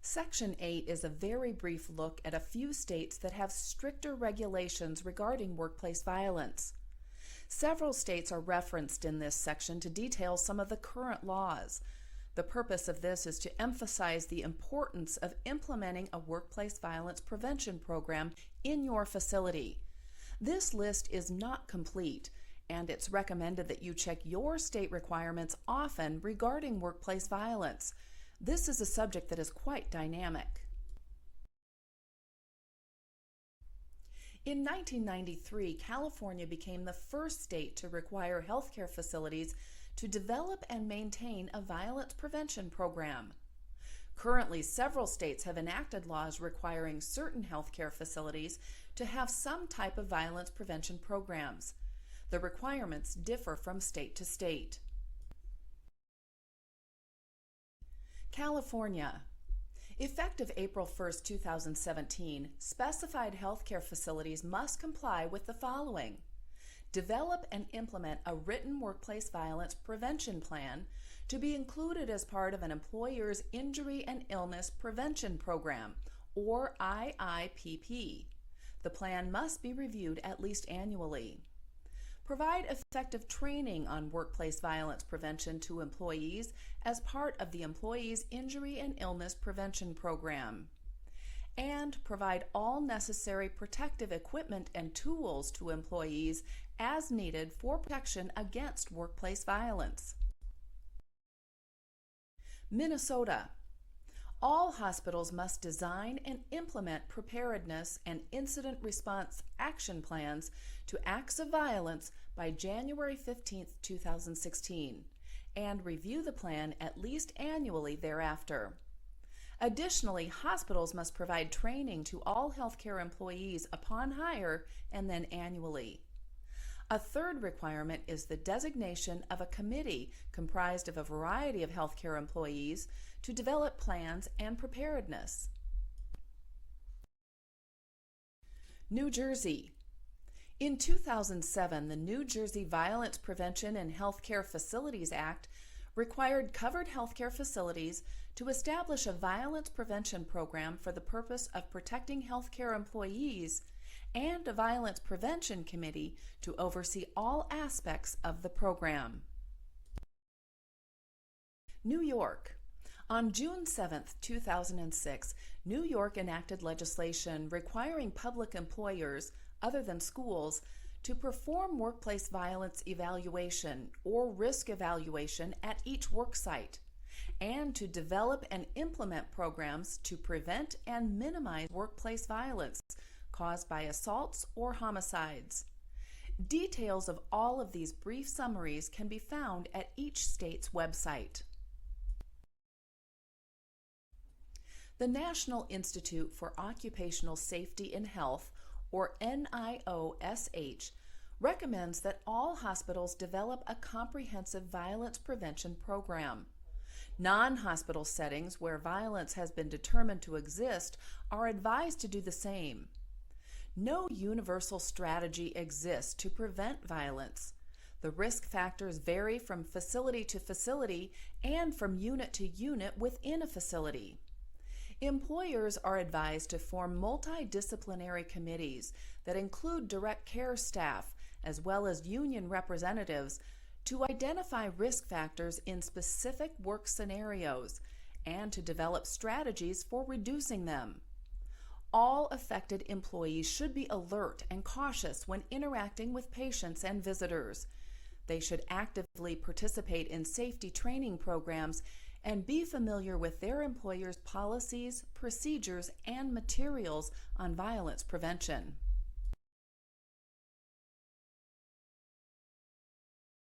Section 8 is a very brief look at a few states that have stricter regulations regarding workplace violence. Several states are referenced in this section to detail some of the current laws. The purpose of this is to emphasize the importance of implementing a workplace violence prevention program in your facility. This list is not complete, and it's recommended that you check your state requirements often regarding workplace violence. This is a subject that is quite dynamic. In 1993, California became the first state to require healthcare facilities to develop and maintain a violence prevention program. Currently, several states have enacted laws requiring certain healthcare facilities to have some type of violence prevention programs. The requirements differ from state to state. California. Effective April 1, 2017, specified healthcare facilities must comply with the following. Develop and implement a written workplace violence prevention plan to be included as part of an employer's injury and illness prevention program, or IIPP. The plan must be reviewed at least annually. Provide effective training on workplace violence prevention to employees as part of the employee's injury and illness prevention program. And provide all necessary protective equipment and tools to employees as needed for protection against workplace violence. Minnesota. All hospitals must design and implement preparedness and incident response action plans to acts of violence by January 15, 2016, and review the plan at least annually thereafter. Additionally, hospitals must provide training to all healthcare employees upon hire and then annually. A third requirement is the designation of a committee comprised of a variety of healthcare employees to develop plans and preparedness. New Jersey. In 2007, the New Jersey Violence Prevention and Healthcare Facilities Act required covered healthcare facilities to establish a violence prevention program for the purpose of protecting healthcare employees and a violence prevention committee to oversee all aspects of the program. New York. On June 7, 2006, New York enacted legislation requiring public employers, other than schools, to perform workplace violence evaluation or risk evaluation at each worksite, and to develop and implement programs to prevent and minimize workplace violence caused by assaults or homicides. Details of all of these brief summaries can be found at each state's website. The National Institute for Occupational Safety and Health, or NIOSH, recommends that all hospitals develop a comprehensive violence prevention program. Non-hospital settings where violence has been determined to exist are advised to do the same. No universal strategy exists to prevent violence. The risk factors vary from facility to facility and from unit to unit within a facility. Employers are advised to form multidisciplinary committees that include direct care staff as well as union representatives to identify risk factors in specific work scenarios and to develop strategies for reducing them. All affected employees should be alert and cautious when interacting with patients and visitors. They should actively participate in safety training programs and be familiar with their employer's policies, procedures, and materials on violence prevention.